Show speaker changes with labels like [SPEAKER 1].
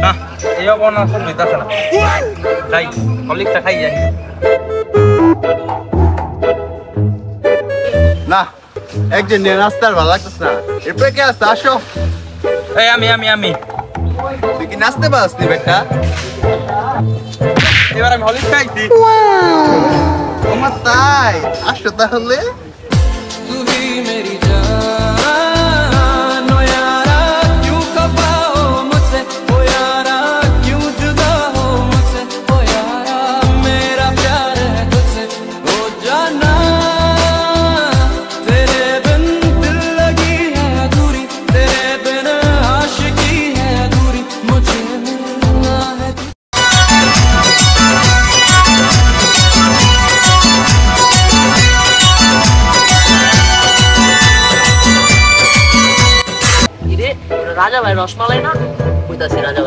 [SPEAKER 1] না এই অবনা সব দিতেছে না খাই হলিক্সটা খাই যাই
[SPEAKER 2] না একজন নিয়ে নাস্তার ভালো লাগতেছে না এরপরে কে আসতে আসো
[SPEAKER 1] এই আমি
[SPEAKER 2] তুই কি নাচতে পারস নি বেটা
[SPEAKER 1] এবার আমি হলিক্স খাইছি
[SPEAKER 2] আমার তাই আসো তাহলে
[SPEAKER 3] রাজা ভাই রসমালাই না কইতাছি রাজা